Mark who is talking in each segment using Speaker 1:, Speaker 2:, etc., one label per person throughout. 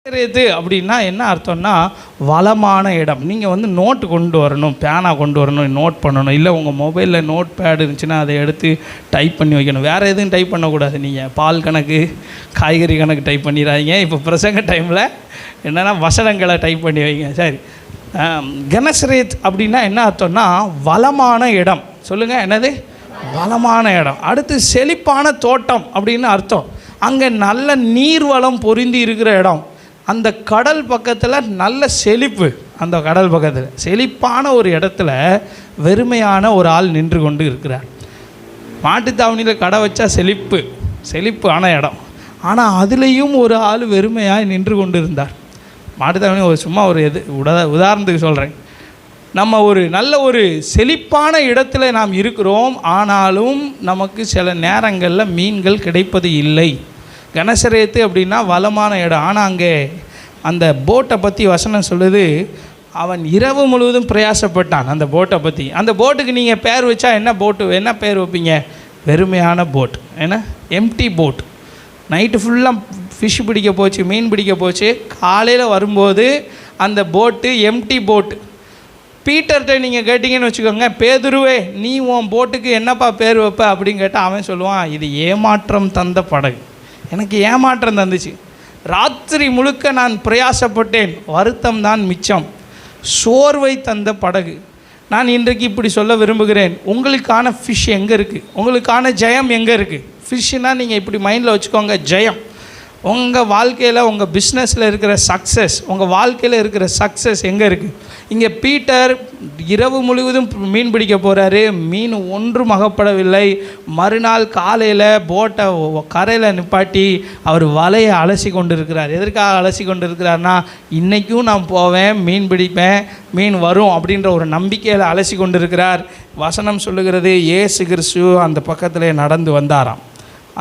Speaker 1: இது அப்படின்னா என்ன அர்த்தம்னா வளமான இடம். நீங்கள் நோட்டு கொண்டு வரணும், பேனா கொண்டு வரணும், நோட் பண்ணணும். இல்லை உங்கள் மொபைலில் நோட் பேட் இருந்துச்சுன்னா அதை எடுத்து டைப் பண்ணி வைக்கணும். வேறு எதுவும் டைப் பண்ணக்கூடாது. நீங்கள் பால் கணக்கு, காய்கறி கணக்கு டைப் பண்ணிடாதீங்க. இப்போ பிரசங்க டைமில் என்னென்னா வசனங்களை டைப் பண்ணி வைங்க. சரி, கெனசரேத் அப்படின்னா என்ன அர்த்தம்னா வளமான இடம். சொல்லுங்கள், என்னது? வளமான இடம். அடுத்து செழிப்பான தோட்டம் அப்படின்னு அர்த்தம். அங்கே நல்ல நீர்வளம் பொருந்தி இருக்கிற இடம். அந்த கடல் பக்கத்தில் நல்ல செழிப்பு. அந்த கடல் பக்கத்தில் செழிப்பான ஒரு இடத்துல வெறுமையான ஒரு ஆள் நின்று கொண்டு இருக்கிறார். மாட்டுத்தாவணியில் கடை வச்சா செழிப்பான இடம். ஆனால் அதுலேயும் ஒரு ஆள் வெறுமையாக நின்று கொண்டு இருந்தார். மாட்டுத்தாவணி சும்மா ஒரு உதாரணத்துக்கு சொல்கிறேன். நம்ம ஒரு நல்ல ஒரு செழிப்பான இடத்துல நாம் இருக்கிறோம், ஆனாலும் நமக்கு சில நேரங்களில் மீன்கள் கிடைப்பது இல்லை. கெனசரேத்து அப்படின்னா வளமான இடம். ஆனால் அங்கே அந்த போட்டை பற்றி வசனம் சொல்லுது, அவன் இரவு முழுவதும் பிரயாசப்பட்டான் அந்த போட்டை பற்றி. அந்த போட்டுக்கு நீங்கள் பேர் வச்சா என்ன பேர் வைப்பீங்க? வெறுமையான போட். ஏன்னா எம்டி போட். நைட்டு ஃபுல்லாக ஃபிஷ் பிடிக்க போச்சு, மீன் பிடிக்க போச்சு. காலையில் வரும்போது அந்த போட்டு எம்டி போட்டு. பீட்டர்கிட்ட நீங்கள் கேட்டிங்கன்னு வச்சுக்கோங்க, பேதுருவே நீ உன் போட்டுக்கு என்னப்பா பேர் வைப்ப அப்படின்னு கேட்டால் அவன் சொல்லுவான், இது ஏமாற்றம் தந்த படகு. எனக்கு ஏமாற்றம் தந்துச்சு. ராத்திரி முழுக்க நான் பிரயாசப்பட்டேன், வருத்தம் தான் மிச்சம், சோர்வை தந்த படகு. நான் இன்றைக்கு இப்படி சொல்ல விரும்புகிறேன், உங்களுக்கான ஃபிஷ் எங்கே இருக்குது? உங்களுக்கான ஜெயம் எங்கே இருக்குது? ஃபிஷ்ஷுனால் நீங்கள் இப்படி மைண்டில் வச்சுக்கோங்க, ஜெயம். உங்கள் வாழ்க்கையில், உங்கள் பிஸ்னஸில் இருக்கிற சக்ஸஸ், உங்கள் வாழ்க்கையில் இருக்கிற சக்ஸஸ் எங்கே இருக்குது? இங்கே பீட்டர் இரவு முழுவதும் மீன் பிடிக்க போகிறாரு, மீன் ஒன்றும் அகப்படவில்லை. மறுநாள் காலையில் போட்டை கரையில் நிப்பாட்டி அவர் வலையை அலசி கொண்டு இருக்கிறார். எதற்காக அலசி கொண்டு இருக்கிறார்னா, இன்றைக்கும் நான் போவேன், மீன் பிடிப்பேன், மீன் வரும் அப்படின்ற ஒரு நம்பிக்கையில் அலசி கொண்டு இருக்கிறார். வசனம் சொல்லுகிறது, இயேசு கிறிஸ்து அந்த பக்கத்தில் நடந்து வந்தாராம்.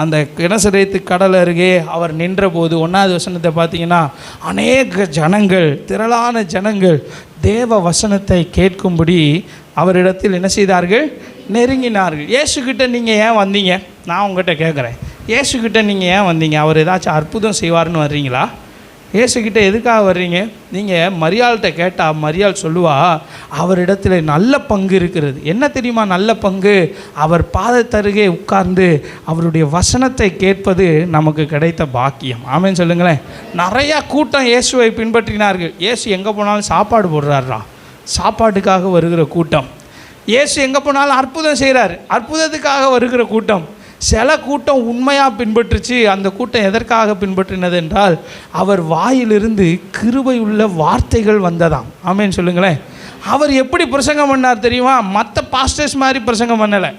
Speaker 1: அந்த கெனசரேத்து கடல் அருகே அவர் நின்றபோது 1வது வசனத்தை பார்த்தீங்கன்னா, அநேக ஜனங்கள், திரளான ஜனங்கள் தேவ வசனத்தை கேட்கும்படி அவரிடத்தில் என்ன செய்தார்கள்? நெருங்கினார்கள். இயேசுக்கிட்ட நீங்கள் ஏன் வந்தீங்க? நான் உங்கள்கிட்ட கேட்குறேன், இயேசுக்கிட்ட நீங்கள் ஏன் வந்தீங்க? அவர் ஏதாச்சும் அற்புதம் செய்வார்னு வர்றீங்களா? இயேசுக்கிட்ட எதுக்காக வர்றீங்க? நீங்கள் மரியாள்கிட்ட கேட்டால் மரியாள் சொல்லுவா, அவரிடத்தில் நல்ல பங்கு இருக்கிறது. என்ன தெரியுமா நல்ல பங்கு? அவர் பாதத்தருகே உட்கார்ந்து அவருடைய வசனத்தை கேட்பது நமக்கு கிடைத்த பாக்கியம். ஆமென் சொல்லுங்களேன். நிறையா கூட்டம் இயேசுவை பின்பற்றினார்கள். இயேசு எங்கே போனாலும் சாப்பாடு போடுறாரா, சாப்பாட்டுக்காக வருகிற கூட்டம். இயேசு எங்கே போனாலும் அற்புதம் செய்கிறார், அற்புதத்துக்காக வருகிற கூட்டம். சில கூட்டம் உண்மையாக பின்பற்றுச்சு. அந்த கூட்டம் எதற்காக பின்பற்றினது என்றால், அவர் வாயிலிருந்து கிருபையுள்ள வார்த்தைகள் வந்ததாம். ஆமென் சொல்லுங்களேன். அவர் எப்படி பிரசங்கம் பண்ணார் தெரியுமா? மற்ற பாஸ்டர்ஸ் மாதிரி பிரசங்கம் பண்ணலை,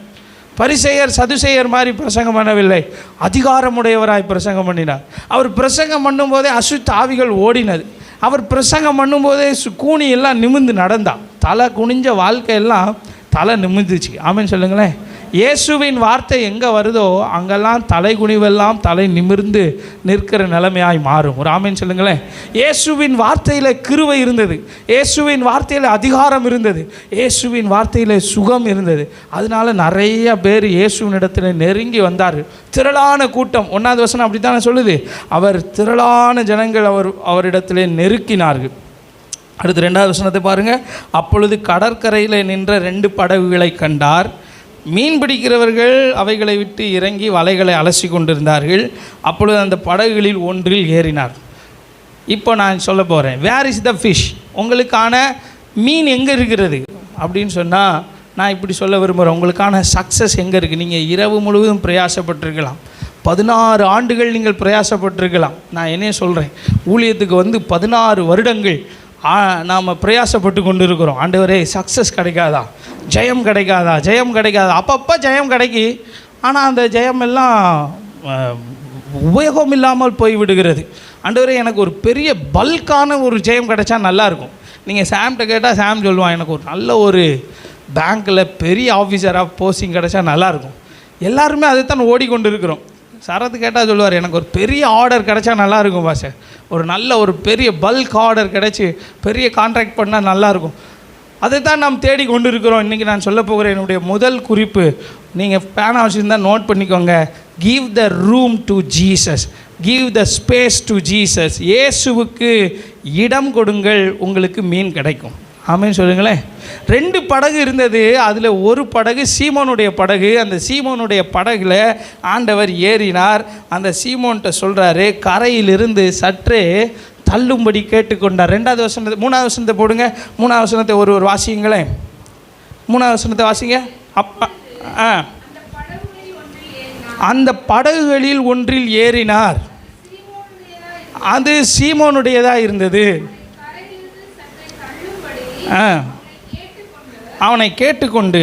Speaker 1: பரிசேயர் சதுசேயர் மாதிரி பிரசங்கம் பண்ணவில்லை, அதிகாரமுடையவராய் பிரசங்கம் பண்ணினார். அவர் பிரசங்கம் பண்ணும்போதே அசுத்த ஆவிகள் ஓடினது. அவர் பிரசங்கம் பண்ணும்போதே கூனி எல்லாம் நிமிர்ந்து நடந்தான். தலை குனிஞ்ச வாழ்க்கையெல்லாம் தலை நிமிர்ந்துச்சு. ஆமென் சொல்லுங்களேன். இயேசுவின் வார்த்தை எங்கே வருதோ அங்கெல்லாம் தலை குனிவெல்லாம் தலை நிமிர்ந்து நிற்கிற நிலைமையாய் மாறும். ஒரு ஆமென் சொல்லுங்களேன். இயேசுவின் வார்த்தையில் கிருபை இருந்தது, இயேசுவின் வார்த்தையில் அதிகாரம் இருந்தது, இயேசுவின் வார்த்தையில் சுகம் இருந்தது. அதனால நிறைய பேர் இயேசுவினிடத்தில் நெருங்கி வந்தார். திரளான கூட்டம். 1வது வசனம் அப்படி தானே சொல்லுது, அவர் திரளான ஜனங்கள் அவரிடத்தில் நெருக்கினார்கள். அடுத்து 2வது வசனத்தை பாருங்கள். அப்பொழுது கடற்கரையில் நின்ற 2 படகுகளை கண்டார். மீன் பிடிக்கிறவர்கள் அவைகளை விட்டு இறங்கி வலைகளை அலசி கொண்டிருந்தார்கள். அப்பொழுது அந்த படகுகளில் ஒன்றில் ஏறினார். இப்போ நான் சொல்ல போகிறேன், வேர் இஸ் த ஃபிஷ்? உங்களுக்கான மீன் எங்கே இருக்கிறது அப்படின்னு சொன்னால், நான் இப்படி சொல்ல விரும்புகிறேன், உங்களுக்கான சக்ஸஸ் எங்கே இருக்குது? நீங்கள் இரவு முழுவதும் பிரயாசப்பட்டிருக்கலாம், 16 ஆண்டுகள் நீங்கள் பிரயாசப்பட்டிருக்கலாம். நான் என்ன சொல்கிறேன், ஊழியத்துக்கு 16 வருடங்கள் நாம் பிரயாசப்பட்டு கொண்டு இருக்கிறோம். ஆண்டவரே சக்ஸஸ் கிடைக்காதா, ஜெயம் கிடைக்காதா? அப்பப்போ ஜெயம் கிடைக்கி, ஆனால் அந்த ஜெயம் எல்லாம் உபயோகம் இல்லாமல் போய் விடுகிறது. ஆண்டவரே எனக்கு ஒரு பெரிய பல்கான ஒரு ஜெயம் கிடைச்சா நல்லாயிருக்கும். நீங்கள் சாம்கிட்ட கேட்டால் சாம் சொல்லுவான், எனக்கு ஒரு நல்ல ஒரு பேங்க்கில் பெரிய ஆஃபீஸராக போஸ்டிங் கிடைச்சா நல்லாயிருக்கும். எல்லாருமே அதை தான் ஓடிக்கொண்டு இருக்கிறோம். சரத்து கேட்டால் சொல்லுவார், எனக்கு ஒரு பெரிய ஆர்டர் கிடைச்சா நல்லாயிருக்கும் பாஷை, ஒரு பெரிய பல்க் ஆர்டர் கிடைச்சி பெரிய கான்ட்ராக்ட் பண்ணால் நல்லாயிருக்கும். அதை தான் நாம் தேடி கொண்டு இருக்கிறோம். இன்றைக்கி நான் சொல்ல போகிற என்னுடைய முதல் குறிப்பு, நீங்கள் பேனா வச்சுருந்தால் நோட் பண்ணிக்கோங்க, give the room to Jesus. Give the space to Jesus. இயேசுவுக்கு இடம் கொடுங்கள், உங்களுக்கு மீன் கிடைக்கும். ஆமென் சொல்லுங்களேன். 2 படகு இருந்தது. அதில் ஒரு படகு சீமோனுடைய படகு. அந்த சீமோனுடைய படகுல ஆண்டவர் ஏறினார். அந்த சீமோன்கிட்ட சொல்கிறாரு, கரையிலிருந்து சற்றே தள்ளும்படி கேட்டுக்கொண்டார். 2வது வசனத்தை 3வது வசனத்தை போடுங்க. 3வது வசனத்தை ஒரு வாசிங்களேன். 3வது வசனத்தை வாசிங்க. அந்த படகுகளில் ஒன்றில் ஏறினார். அது சீமோனுடையதாக இருந்தது. அவனை கேட்டுக்கொண்டு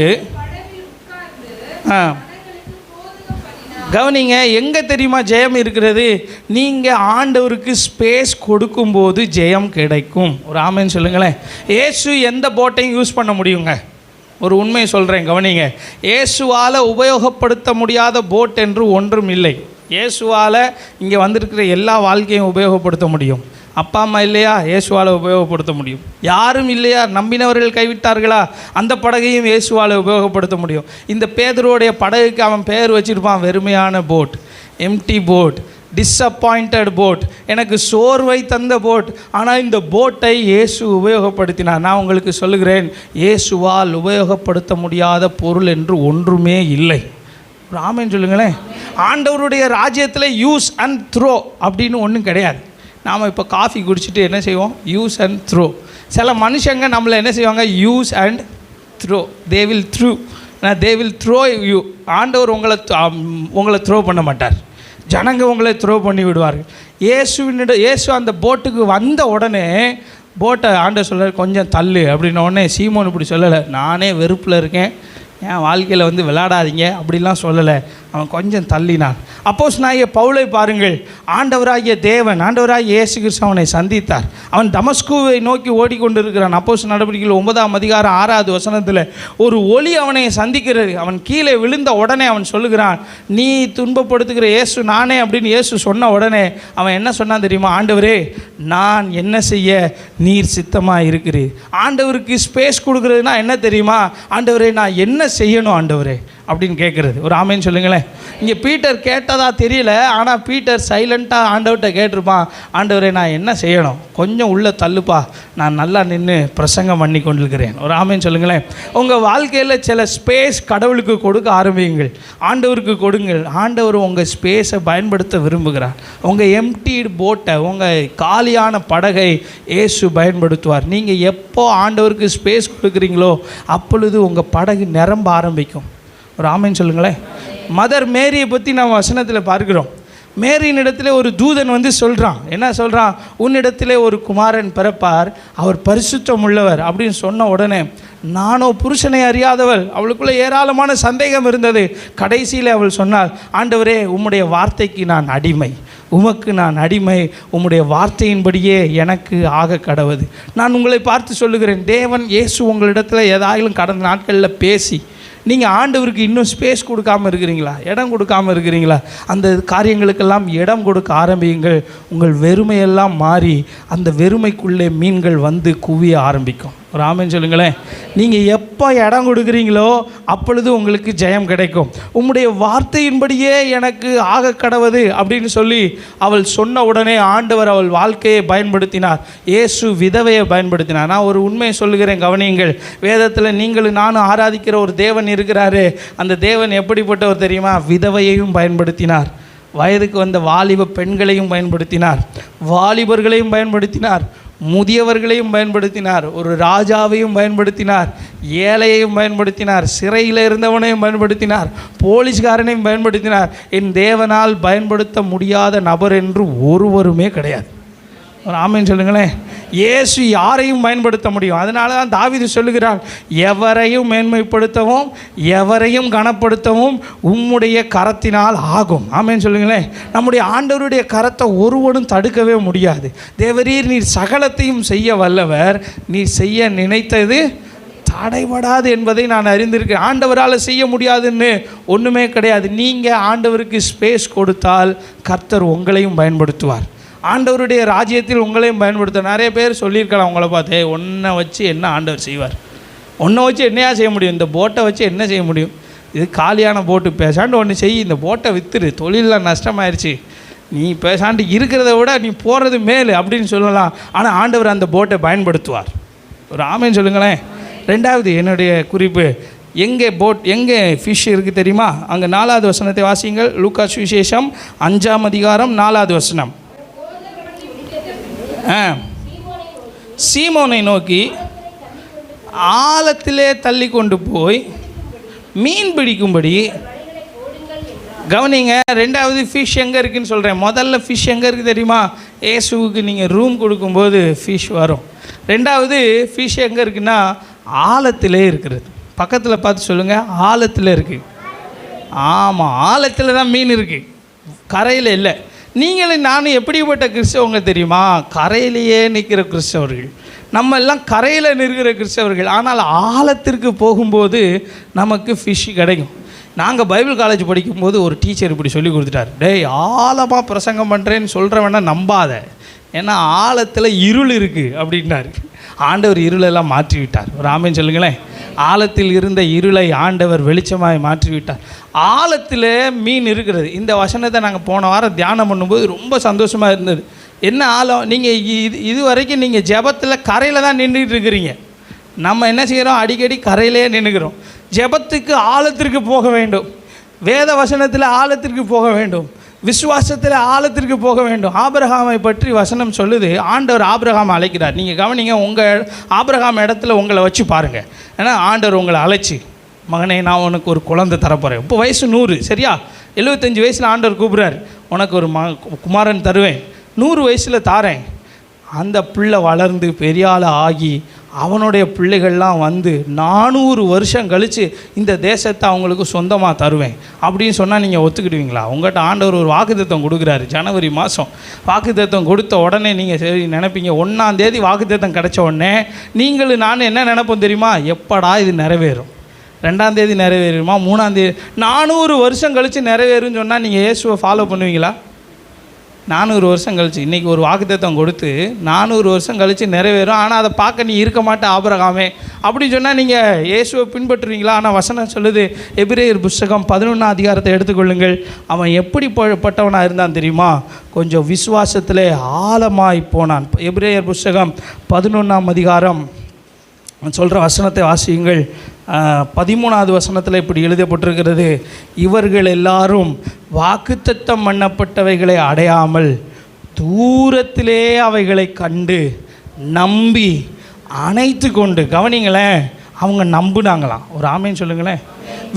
Speaker 1: கவனிங்க, எங்கே தெரியுமா ஜெயம் இருக்கிறது? நீங்கள் ஆண்டவருக்கு ஸ்பேஸ் கொடுக்கும்போது ஜெயம் கிடைக்கும். ஒரு ஆமென் சொல்லுங்களேன். இயேசு எந்த போட்டையும் யூஸ் பண்ண முடியுங்க. ஒரு உண்மையை சொல்கிறேன், கவனிங்க. இயேசுவால் உபயோகப்படுத்த முடியாத போட் என்று ஒன்றும் இல்லை. இயேசுவால் இங்கே வந்திருக்கிற எல்லா வாழ்க்கையும் உபயோகப்படுத்த முடியும். அப்பா அம்மா இல்லையா? இயேசுவால் உபயோகப்படுத்த முடியும். யாரும் இல்லையா? நம்பினவர்கள் கைவிட்டார்களா? அந்த படகையும் இயேசுவால் உபயோகப்படுத்த முடியும். இந்த பேதுருவோடைய படகுக்கு அவன் பெயர் வச்சுருப்பான், வெறுமையான boat, empty boat, disappointed boat, எனக்கு சோர்வை தந்த போட். ஆனால் இந்த போட்டை இயேசு உபயோகப்படுத்தினார். நான் உங்களுக்கு சொல்லுகிறேன், இயேசுவால் உபயோகப்படுத்த முடியாத பொருள் என்று ஒன்றுமே இல்லை. ஆமென் சொல்லுங்களேன். ஆண்டவருடைய ராஜ்யத்தில் யூஸ் அண்ட் த்ரோ அப்படின்னு ஒன்றும் கிடையாது. நாம் இப்போ காஃபி குடிச்சிட்டு என்ன செய்வோம்? Use and throw. சில மனுஷங்க நம்மளை என்ன செய்வாங்க? Use and throw. They will throw you. ஆண்டவர் உங்களை த்ரோ பண்ண மாட்டார். ஜனங்க உங்களை த்ரோ பண்ணி விடுவார்கள். இயேசு அந்த போட்டுக்கு வந்த உடனே போட்டை ஆண்டவர் சொல்கிறார், கொஞ்சம் தள்ளு அப்படின்ன உடனே சீமோன் இப்படி சொல்லலை, நானே வெறுப்பில் இருக்கேன், என் வாழ்க்கையில் விளையாடாதீங்க அப்படிலாம் சொல்லலை. அவன் கொஞ்சம் தள்ளினான். அப்போஸ்தலனாகிய பவுலை பாருங்கள். ஆண்டவராகிய தேவன், ஆண்டவராகிய இயேசு கிறிஸ்து அவனை சந்தித்தார். அவன் தமஸ்குவை நோக்கி ஓடிக்கொண்டிருக்கிறான். அப்போஸ்தலர் நடவடிக்கைகள் 9ஆம் அதிகாரம் 6வது வசனத்தில் ஒரு ஒளி அவனை சந்திக்கிறது. அவன் கீழே விழுந்த உடனே அவன் சொல்லுகிறான், நீ துன்பப்படுத்துகிற இயேசு நானே அப்படின்னு இயேசு சொன்ன உடனே அவன் என்ன சொன்னான் தெரியுமா? ஆண்டவரே, நான் என்ன செய்ய நீர் சித்தமாக இருக்கிறீர். ஆண்டவருக்கு ஸ்பேஸ் கொடுக்குறதுனா என்ன தெரியுமா? ஆண்டவரே, நான் என்ன செய்யணும் ஆண்டவரே அப்படின்னு கேட்குறது. ஒரு ஆமென் சொல்லுங்களேன். இங்கே பீட்டர் கேட்டதா தெரியல, ஆனால் பீட்டர் சைலண்ட்டாக ஆண்டவர்கிட்ட கேட்டிருப்பான், ஆண்டவரே நான் என்ன செய்யணும், கொஞ்சம் உள்ளே தள்ளுப்பா, நான் நல்லா நின்று பிரசங்கம் பண்ணி கொண்டிருக்கிறேன். ஒரு ஆமென் சொல்லுங்களேன். உங்கள் வாழ்க்கையில் சில ஸ்பேஸ் கடவுளுக்கு கொடுக்க ஆரம்பியுங்கள், ஆண்டவருக்கு கொடுங்கள். ஆண்டவர் உங்கள் ஸ்பேஸை பயன்படுத்த விரும்புகிறார். உங்கள் எம்டிடு போட்டை, உங்கள் காலியான படகை இயேசு பயன்படுத்துவார். நீங்கள் எப்போ ஆண்டவருக்கு ஸ்பேஸ் கொடுக்குறீங்களோ அப்பொழுது உங்கள் படகு நிரம்ப ஆரம்பிக்கும். ஒரு ஆமென் சொல்லுங்களேன். மதர் மேரியை பற்றி நம்ம வசனத்தில் பார்க்கிறோம். மேரியின் இடத்துல ஒரு தூதன் சொல்கிறான். என்ன சொல்கிறான்? உன்னிடத்திலே ஒரு குமாரன் பிறப்பார், அவர் பரிசுத்தம் உள்ளவர் அப்படின்னு சொன்ன உடனே, நானோ புருஷனை அறியாதவள், அவளுக்குள்ளே ஏராளமான சந்தேகம் இருந்தது. கடைசியில் அவள் சொன்னாள், ஆண்டவரே, உம்முடைய வார்த்தைக்கு நான் அடிமை, உமக்கு நான் அடிமை, உம்முடைய வார்த்தையின்படியே எனக்கு ஆக கடவுது. நான் உங்களை பார்த்து சொல்லுகிறேன், தேவன் இயேசு உங்களிடத்தில் ஏதாயிலும் கடந்த நாட்களில் பேசி நீங்கள் ஆண்டவருக்கு இன்னும் ஸ்பேஸ் கொடுக்காமல் இருக்கிறீங்களா? இடம் கொடுக்காமல் இருக்கிறீங்களா? அந்த காரியங்களுக்கெல்லாம் இடம் கொடுக்க ஆரம்பியுங்கள். உங்கள் வெறுமையெல்லாம் மாறி அந்த வெறுமைக்குள்ளே மீன்கள் குவிய ஆரம்பிக்கும். ஒரு ஆமென் சொல்லுங்களேன். நீங்கள் எப்போ இடம் கொடுக்குறீங்களோ அப்பொழுது உங்களுக்கு ஜெயம் கிடைக்கும். உம்முடைய வார்த்தையின்படியே எனக்கு ஆக கடவுது அப்படின்னு சொல்லி அவள் சொன்ன உடனே ஆண்டவர் அவள் வாழ்க்கையை பயன்படுத்தினார். இயேசு விதவையை பயன்படுத்தினார். நான் ஒரு உண்மையை சொல்லுகிறேன், கவனியுங்கள். வேதத்தில் நீங்களும் நானும் ஆராதிக்கிற ஒரு தேவன் இருக்கிறாரு. அந்த தேவன் எப்படிப்பட்டவர் தெரியுமா? விதவையையும் பயன்படுத்தினார், வயதுக்கு வந்த வாலிப பெண்களையும் பயன்படுத்தினார், வாலிபர்களையும் பயன்படுத்தினார், முதியவர்களையும் பயன்படுத்தினார், ஒரு ராஜாவையும் பயன்படுத்தினார், ஏழையையும் பயன்படுத்தினார், சிறையில் இருந்தவனையும் பயன்படுத்தினார், போலீஸ்காரனையும் பயன்படுத்தினார். என் தேவனால் பயன்படுத்த முடியாத நபர் என்று ஒருவருமே கிடையாது. ஒரு ஆமென் சொல்லுங்களேன். இயேசு யாரையும் பயன்படுத்த முடியும். அதனால தான் தாவீது சொல்லுகிறான், எவரையும் மேன்மைப்படுத்தவும் எவரையும் கனப்படுத்தவும் உம்முடைய கரத்தினால் ஆகும். ஆமென் சொல்லுங்களேன். நம்முடைய ஆண்டவருடைய கரத்தை ஒருவனும் தடுக்கவே முடியாது. தேவரீர், நீர் சகலத்தையும் செய்ய வல்லவர், நீர் செய்ய நினைத்தது தடைபடாது என்பதை நான் அறிந்திருக்கேன். ஆண்டவரால் செய்ய முடியாதுன்னு ஒன்றுமே கிடையாது. நீங்கள் ஆண்டவருக்கு ஸ்பேஸ் கொடுத்தால் கர்த்தர் உங்களையும் பயன்படுத்துவார். ஆண்டவருடைய ராஜ்யத்தில் உங்களையும் பயன்படுத்த நிறைய பேர் சொல்லியிருக்கலாம் உங்களை பார்த்து, ஒன்றை வச்சு என்ன ஆண்டவர் செய்வார், ஒன்றை வச்சு என்னையா செய்ய முடியும், இந்த போட்டை வச்சு என்ன செய்ய முடியும், இது காலியான போட்டு, பேசாண்டு ஒன்று செய், இந்த போட்டை விற்றுரு, தொழிலில் நஷ்டமாயிருச்சு, நீ பேசாண்டு இருக்கிறத விட நீ போகிறது மேல் அப்படின்னு சொல்லலாம். ஆனால் ஆண்டவர் அந்த போட்டை பயன்படுத்துவார். ஒரு ஆமேன்னு சொல்லுங்களேன். ரெண்டாவது என்னுடைய குறிப்பு, எங்கே ஃபிஷ் இருக்குது தெரியுமா? அங்கே 4வது வசனத்தை வாசியுங்கள். லூக்கா சுவிசேஷம் 5ஆம் அதிகாரம் 4வது வசனம். சீமோனை நோக்கி ஆழத்திலே தள்ளி கொண்டு போய் மீன் பிடிக்கும்படி. கவனிங்க, ரெண்டாவது ஃபிஷ் எங்கே இருக்குதுன்னு சொல்கிறேன். முதல்ல ஃபிஷ் எங்கே இருக்குது தெரியுமா? ஏசுவுக்கு நீங்கள் ரூம் கொடுக்கும்போது ஃபிஷ் வரும். ரெண்டாவது ஃபிஷ் எங்கே இருக்குன்னா ஆழத்திலே இருக்கிறது. பக்கத்தில் பார்த்து சொல்லுங்கள், ஆழத்தில் இருக்குது. ஆமாம், ஆழத்தில் தான் மீன் இருக்குது, கரையில் இல்லை. நீங்களும் நானும் எப்படிப்பட்ட கிறிஸ்தவங்க தெரியுமா? கரையிலேயே நிற்கிற கிறிஸ்தவர்கள். நம்ம எல்லாம் கரையில் நிற்கிற கிறிஸ்தவர்கள். ஆனால் ஆழத்திற்கு போகும்போது நமக்கு ஃபிஷ் கிடைக்கும். நாங்கள் பைபிள் காலேஜ் படிக்கும்போது ஒரு டீச்சர் இப்படி சொல்லி கொடுத்துட்டார். டேய், ஆழமாக பிரசங்கம் பண்ணுறேன்னு சொல்கிறவனா நம்பாத, ஏன்னா ஆழத்தில் இருள் இருக்குது அப்படின்னாரு. ஆண்டவர் இருளெல்லாம் மாற்றி விட்டார். ஒரு ஆமேன்னு சொல்லுங்களேன். ஆழத்தில் இருந்த இருளை ஆண்டவர் வெளிச்சமாய் மாற்றிவிட்டார். ஆழத்தில் மீன் இருக்கிறது. இந்த வசனத்தை நாங்கள் போன வாரம் தியானம் பண்ணும்போது ரொம்ப சந்தோஷமாக இருந்தது. என்ன ஆழம்? நீங்கள் இது வரைக்கும் நீங்கள் ஜெபத்தில் கரையில் தான் நின்றுட்டு இருக்கிறீங்க. நம்ம என்ன செய்கிறோம்? அடிக்கடி கரையிலே நின்றுக்கிறோம். ஜெபத்துக்கு ஆழத்திற்கு போக வேண்டும். வேத வசனத்தில் ஆழத்திற்கு போக வேண்டும். விசுவாசத்தில் ஆழத்திற்கு போக வேண்டும். ஆபிரகாமை பற்றி வசனம் சொல்லுது. ஆண்டவர் ஆபிரகாமை அழைக்கிறார். நீங்கள் கவனிங்க, உங்கள் ஆபிரகாம் இடத்துல உங்களை வச்சு பாருங்கள். ஏன்னா ஆண்டவர் உங்களை அழைச்சி, மகனே நான் உனக்கு ஒரு குழந்தை தரப்போகிறேன். இப்போ வயசு 100 சரியா? 75 வயசில் ஆண்டவர் கூப்பிட்றாரு, உனக்கு ஒரு குமாரன் தருவேன், 100 வயசில் தாரேன். அந்த பிள்ளை வளர்ந்து பெரியாள் ஆகி அவனுடைய பிள்ளைகள்லாம் வந்து 400 வருஷம் கழித்து இந்த தேசத்தை அவங்களுக்கு சொந்தமாக தருவேன் அப்படின்னு சொன்னால் நீங்கள் ஒத்துக்கிடுவீங்களா? உங்கள்கிட்ட ஆண்டவர் ஒரு வாக்குத்தத்தம் கொடுக்குறாரு. ஜனவரி மாதம் வாக்குத்தத்தம் கொடுத்த உடனே நீங்கள் சரி நினைப்பீங்க, 1ஆம் தேதி வாக்குத்தத்தம் கிடைச்ச உடனே நீங்களும் நானும் என்ன நினைப்போம் தெரியுமா? எப்படா இது நிறைவேறும்? 2ஆம் தேதி நிறைவேறுமா? 3ஆம் தேதி? 400 வருஷம் கழித்து நிறைவேறும்னு சொன்னால் நீங்கள் இயேசுவை ஃபாலோ பண்ணுவீங்களா? 400 வருஷம் கழிச்சு இன்றைக்கி ஒரு வாக்குத்தத்தம் கொடுத்து 400 வருஷம் கழித்து நிறைவேறும், ஆனால் அதை பார்க்க நீ இருக்க மாட்டே ஆபிரகாமே அப்படின்னு சொன்னால் நீங்கள் இயேசுவை பின்பற்றுவீங்களா? ஆனால் வசனம் சொல்லுது, எபிரேயர் புஸ்தகம் 11ஆம் அதிகாரத்தை எடுத்துக்கொள்ளுங்கள். அவன் எப்படிப்பட்டவனாக இருந்தான் தெரியுமா? கொஞ்சம் விசுவாசத்திலே ஆழமாய் போனான். எபிரேயர் புஸ்தகம் 11ஆம் அதிகாரம் சொல்கிற வசனத்தை வாசியுங்கள். 13வது வசனத்தில் இப்படி எழுதப்பட்டிருக்கிறது, இவர்கள் எல்லாரும் வாக்குத்தத்தம் பண்ணப்பட்டவைகளை அடையாமல் தூரத்திலே அவைகளை கண்டு நம்பி அணைத்து கொண்டு. கவனிங்களேன், அவங்க நம்புனாங்களாம். ஒரு ஆமேன்னு சொல்லுங்களேன்.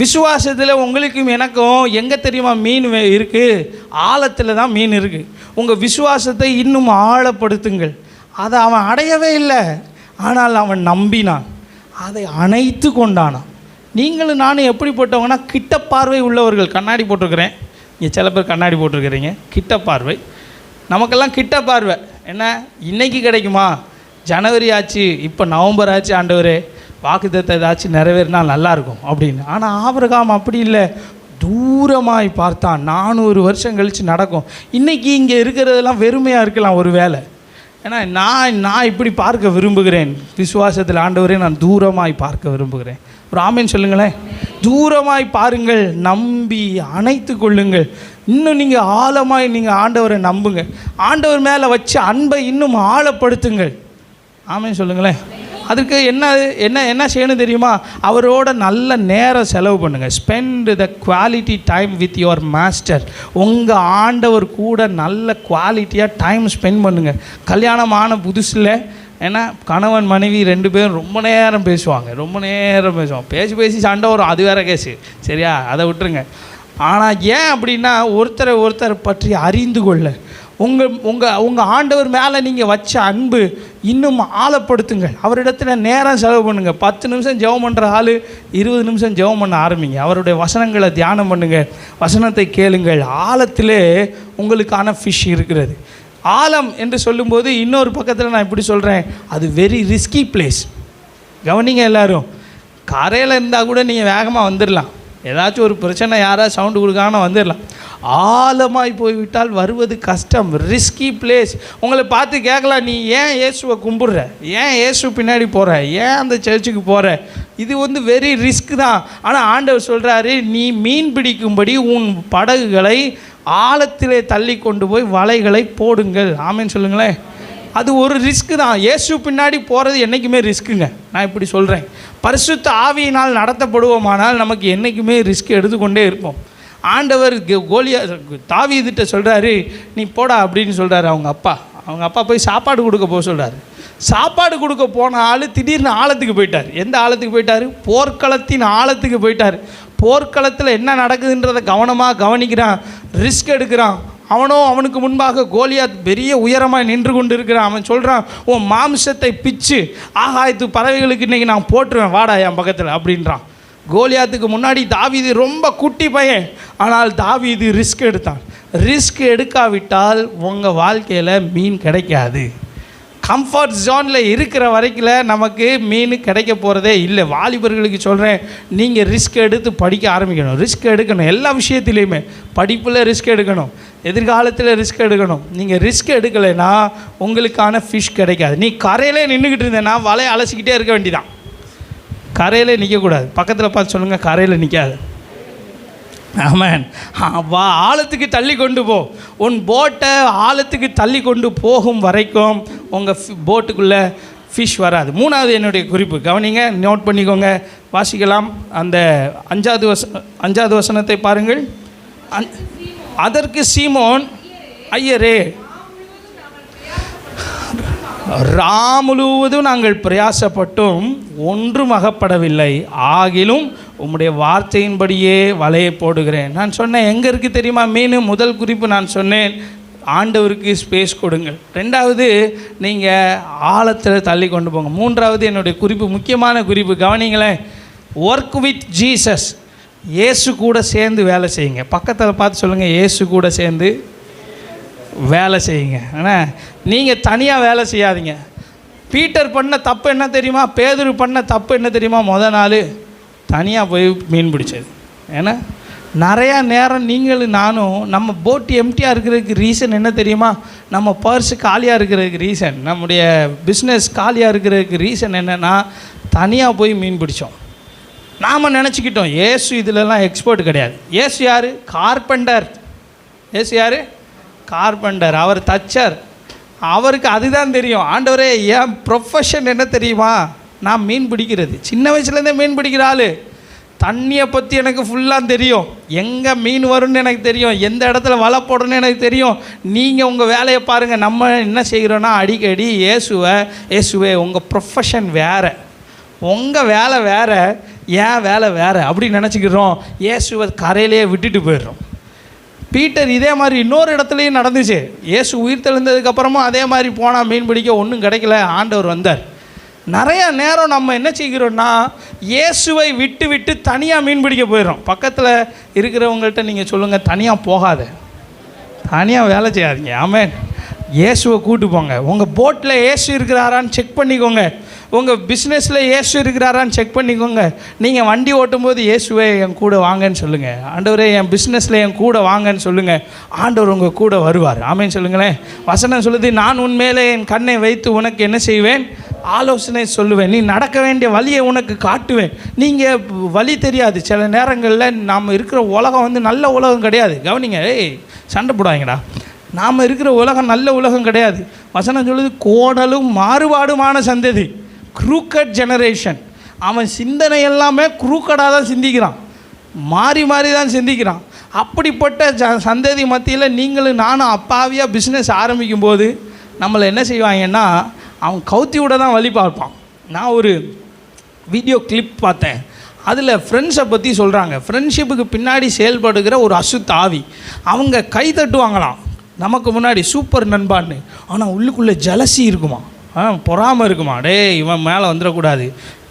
Speaker 1: விசுவாசத்தில் உங்களுக்கும் எனக்கும் எங்கே தெரியுமா மீன் இருக்குது? ஆழத்தில் தான் மீன் இருக்குது. உங்கள் விசுவாசத்தை இன்னும் ஆழப்படுத்துங்கள். அதை அவன் அடையவே இல்லை, ஆனால் அவன் நம்பினான், அதை அணைத்து கொண்டானான். நீங்களும் நானும் எப்படிப்பட்டவங்கன்னா கிட்ட பார்வை உள்ளவர்கள். கண்ணாடி போட்டிருக்கிறேன், இங்கே சில பேர் கண்ணாடி போட்டிருக்கிறீங்க. கிட்ட பார்வை, நமக்கெல்லாம் கிட்ட பார்வை. என்ன இன்றைக்கி கிடைக்குமா? ஜனவரி ஆச்சு, இப்போ நவம்பர் ஆச்சு, ஆண்டவரே வாக்குத்தத்தம் ஏதாச்சும் நிறைவேறினா நல்லாயிருக்கும் அப்படின்னு. ஆனால் ஆபிரகாம் அப்படி இல்லை, தூரமாய் பார்த்தான். 400 வருஷம் கழித்து நடக்கும். இன்றைக்கி இங்கே இருக்கிறதெல்லாம் வெறுமையாக இருக்கலாம் ஒரு வேலை. ஏன்னா நான் இப்படி பார்க்க விரும்புகிறேன். விசுவாசத்தில் ஆண்டவரே நான் தூரமாய் பார்க்க விரும்புகிறேன். ஒரு ஆமேன்னு சொல்லுங்களேன். தூரமாய் பாருங்கள், நம்பி அணைத்து கொள்ளுங்கள். இன்னும் நீங்கள் ஆழமாய் நீங்கள் ஆண்டவரை நம்புங்க. ஆண்டவர் மேலே வச்ச அன்பை இன்னும் ஆழப்படுத்துங்கள். ஆமேன்னு சொல்லுங்களேன். அதுக்கு என்ன செய்யணும் தெரியுமா? அவரோட நல்ல நேரம் செலவு பண்ணுங்கள். Spend the quality time with your master. உங்கள் ஆண்டவர் கூட நல்ல குவாலிட்டியாக டைம் ஸ்பெண்ட் பண்ணுங்கள். கல்யாணம் ஆன புதுசில் ஏன்னா கணவன் மனைவி 2 பேரும் ரொம்ப நேரம் பேசுவாங்க. பேசி சண்டை வரும், அது வேறு கேஸு சரியா, அதை விட்டுருங்க. ஆனால் ஏன் அப்படின்னா ஒருத்தரை பற்றி அறிந்து கொள்ள உங்கள் ஆண்டவர் மேலே நீங்கள் வச்ச அன்பு இன்னும் ஆழப்படுத்துங்கள். அவரிடத்தில் நேரம் செலவு பண்ணுங்கள். 10 நிமிஷம் ஜெபம் பண்ணுற ஆள் 20 நிமிஷம் ஜெபம் பண்ண ஆரம்பிங்க. அவருடைய வசனங்களை தியானம் பண்ணுங்கள், வசனத்தை கேளுங்கள். ஆழத்திலே உங்களுக்கான ஃபிஷ் இருக்கிறது. ஆழம் என்று சொல்லும்போது இன்னொரு பக்கத்தில் நான் இப்படி சொல்கிறேன், அது வெரி ரிஸ்கி பிளேஸ். கவனிங்க எல்லாரும், கரையில் இருந்தால் கூட நீங்கள் வேகமாக வந்துடலாம். ஏதாச்சும் ஒரு பிரச்சனை யாராவது சவுண்டு கொடுக்காம வந்துடலாம். ஆழமாய் போய்விட்டால் வருவது கஷ்டம், ரிஸ்கி பிளேஸ். உங்களை பார்த்து கேட்கலாம், நீ ஏன் இயேசுவை கும்பிடுற, ஏன் இயேசு பின்னாடி போகிற, ஏன் அந்த சர்ச்சுக்கு போகிற, இது வந்து வெரி ரிஸ்க் தான். ஆனால் ஆண்டவர் சொல்கிறாரு, நீ மீன் பிடிக்கும்படி உன் படகுகளை ஆழத்திலே தள்ளி கொண்டு போய் வலைகளை போடுங்கள். ஆமேன்னு சொல்லுங்களேன். அது ஒரு ரிஸ்க்கு தான். இயேசு பின்னாடி போகிறது என்றைக்குமே ரிஸ்க்குங்க. நான் இப்படி சொல்கிறேன், பரிசுத்த ஆவியினால் நடத்தப்படுவோமானால் நமக்கு என்றைக்குமே ரிஸ்க் எடுத்துக்கொண்டே இருப்போம். ஆண்டவர் தாவீதுகிட்ட சொல்கிறாரு, நீ போடா அப்படின்னு சொல்கிறாரு. அவங்க அப்பா போய் சாப்பாடு கொடுக்க போக சொல்கிறாரு. சாப்பாடு கொடுக்க போன ஆள் திடீர்னு ஆழத்துக்கு போயிட்டார். எந்த ஆழத்துக்கு போயிட்டார்? போர்க்களத்தின் ஆழத்துக்கு போயிட்டார். போர்க்களத்தில் என்ன நடக்குதுன்றதை கவனமாக கவனிக்கிறான், ரிஸ்க் எடுக்கிறான். அவனுக்கு முன்பாக கோலியாத் பெரிய உயரமாக நின்று கொண்டு இருக்கிறான். அவன் சொல்கிறான், உன் மாம்சத்தை பிச்சு ஆகாயத்து பறவைகளுக்கு இன்றைக்கி நான் போட்டுருவேன், வாடா என் பக்கத்தில் அப்படின்றான். கோலியாத்துக்கு முன்னாடி தாவீது ரொம்ப குட்டி பையன், ஆனால் தாவீது ரிஸ்க் எடுத்தான். ரிஸ்க் எடுக்காவிட்டால் உங்கள் வாழ்க்கையில் மீன் கிடைக்காது. கம்ஃபர்ட் ஜோனில் இருக்கிற வரைக்கும் நமக்கு மீன் கிடைக்க போகிறதே இல்லை. வாலிபர்களுக்கு சொல்கிறேன், நீங்கள் ரிஸ்க் எடுத்து படிக்க ஆரம்பிக்கணும். ரிஸ்க் எடுக்கணும் எல்லா விஷயத்துலேயுமே. படிப்பில் ரிஸ்க் எடுக்கணும், எதிர்காலத்தில் ரிஸ்க் எடுக்கணும். நீங்கள் ரிஸ்க் எடுக்கலைன்னா உங்களுக்கான ஃபிஷ் கிடைக்காது. நீ கரையிலே நின்றுக்கிட்டு இருந்தேன்னா வலையை அலசிக்கிட்டே இருக்க வேண்டியதான். கரையில் நிற்கக்கூடாது. பக்கத்தில் பார்த்து சொல்லுங்கள், கரையில் நிற்காது. ஆமேன். ஆழத்துக்கு தள்ளி கொண்டு போ. உன் போட்டை ஆழத்துக்கு தள்ளி கொண்டு போகும் வரைக்கும் உங்கள் போட்டுக்குள்ளே ஃபிஷ் வராது. மூணாவது என்னுடைய குறிப்பு கவனிங்க, நோட் பண்ணிக்கோங்க, வாசிக்கலாம். அந்த அஞ்சாவது வசனத்தை பாருங்கள். அதற்கு சீமோன், ஐயரே, முழுவதும் நாங்கள் பிரயாசப்பட்டும் ஒன்றும் அகப்படவில்லை, ஆகிலும் உம்முடைய வார்த்தையின்படியே வலையை போடுகிறேன். நான் சொன்னேன், எங்கே இருக்குது தெரியுமா மீன்? முதல் குறிப்பு நான் சொன்னேன், ஆண்டவருக்கு ஸ்பேஸ் கொடுங்கள். ரெண்டாவது, நீங்கள் ஆழத்தில் தள்ளி கொண்டு போங்க. மூன்றாவது என்னுடைய குறிப்பு, முக்கியமான குறிப்பு, கவனிங்களேன், ஒர்க் வித் ஜீசஸ். இயேசு கூட சேர்ந்து வேலை செய்யுங்க. பக்கத்தில் பார்த்து சொல்லுங்கள், இயேசு கூட சேர்ந்து வேலை செய்யுங்க. ஆனால் நீங்கள் தனியாக வேலை செய்யாதீங்க. பீட்டர் பண்ண தப்பு என்ன தெரியுமா? பேதுரு பண்ண தப்பு என்ன தெரியுமா? நாள் தனியாக போய் மீன் பிடிச்சது. ஏன்னா நிறையா நேரம் நீங்களும் நானும் நம்ம போட்டு எம்டியாக இருக்கிறதுக்கு ரீசன் என்ன தெரியுமா? நம்ம பர்ஸு காலியாக இருக்கிறதுக்கு ரீசன், நம்முடைய பிஸ்னஸ் காலியாக இருக்கிறதுக்கு ரீசன் என்னென்னா, தனியாக போய் மீன் பிடிச்சோம். நாம் நினச்சிக்கிட்டோம் ஏசு இதிலெல்லாம் எக்ஸ்பர்ட் கிடையாது. ஏசு யார்? கார்பெண்டர். ஏசு யார்? கார்பெண்டர். அவர் தச்சர். அவருக்கு அதுதான் தெரியும். ஆண்டவரே, என் ப்ரொஃபஷன் என்ன தெரியுமா? நான் மீன் பிடிக்கிறது. சின்ன வயசுலேருந்தே மீன் பிடிக்கிற ஆள். தண்ணியை பற்றி எனக்கு ஃபுல்லாக தெரியும். எங்கே மீன் வரும்னு எனக்கு தெரியும், எந்த இடத்துல வலை போடணும்னு எனக்கு தெரியும். நீங்கள் உங்கள் வேலையை பாருங்கள். நம்ம என்ன செய்கிறோன்னா, அடிக்கடி இயேசுவே உங்கள் ப்ரொஃபஷன் வேறு, உங்கள் வேலை வேறு, ஏன் வேலை வேறு அப்படி நினச்சிக்கிறோம். இயேசுவை கரையிலேயே விட்டுட்டு போயிடுறோம். பீட்டர் இதே மாதிரி இன்னொரு இடத்துலையும் நடந்துச்சு. இயேசு உயிர் தெழுந்ததுக்கப்புறமும் அதே மாதிரி போனால் மீன் பிடிக்க ஒன்றும் கிடைக்கல. ஆண்டவர் வந்தார். நிறைய நேரம் நம்ம என்ன செய்கிறோன்னா, இயேசுவை விட்டு விட்டு தனியாக மீன் பிடிக்க போயிடுறோம். பக்கத்தில் இருக்கிறவங்கள்ட்ட நீங்கள் சொல்லுங்கள், தனியாக போகாத, தனியாக வேலை செய்யாதீங்க. ஆமேன். இயேசுவை கூட்டு போங்க. உங்கள் போட்டில் இயேசு இருக்கிறாரான்னு செக் பண்ணிக்கோங்க. உங்கள் பிஸ்னஸில் இயேசு இருக்கிறாரான்னு செக் பண்ணிக்கோங்க. நீங்கள் வண்டி ஓட்டும்போது இயேசுவே என் கூட வாங்கன்னு சொல்லுங்கள். ஆண்டவரே, என் பிஸ்னஸில் என் கூட வாங்கன்னு சொல்லுங்கள். ஆண்டவர் உங்கள் கூட வருவார். ஆமேன்னு சொல்லுங்களேன். வசனம் சொல்லுது, நான் உன் மேலே என் கண்ணை வைத்து உனக்கு என்ன செய்வேன்? ஆலோசனை சொல்லுவேன். நீ நடக்க வேண்டிய வழியை உனக்கு காட்டுவேன். நீங்கள் வழி தெரியாது. சில நேரங்களில் நாம் இருக்கிற உலகம் வந்து நல்ல உலகம் கிடையாது. கவனிங்க, சண்டை போடாதீங்கடா. நாம் இருக்கிற உலகம் நல்ல உலகம் கிடையாது. வசனம் சொல்லுது, கோணலும் மாறுபாடுமான சந்ததி, க்ரூக்கட் ஜெனரேஷன். அவன் சிந்தனை எல்லாமே க்ரூக்கடாக தான் சிந்திக்கிறான், மாறி மாறி தான் சிந்திக்கிறான். அப்படிப்பட்ட சந்ததி மத்தியில் நீங்களும் நானும் அப்பாவியாக பிஸ்னஸ் ஆரம்பிக்கும்போது நம்மளை என்ன செய்வாங்கன்னா, அவன் கவுத்தி விட தான் வழி பார்ப்பான். நான் ஒரு வீடியோ கிளிப் பார்த்தேன். அதில் ஃப்ரெண்ட்ஸை பற்றி சொல்கிறாங்க. ஃப்ரெண்ட்ஷிப்புக்கு பின்னாடி செயல்படுகிற ஒரு அசுத்த ஆவி. அவங்க கை தட்டுவாங்களாம் நமக்கு முன்னாடி, சூப்பர் நண்பான்னு. ஆனால் உள்ளுக்குள்ளே ஜலசி இருக்குமா, பொறாமல் இருக்குமா. இவன் மேலே வந்துடக்கூடாது,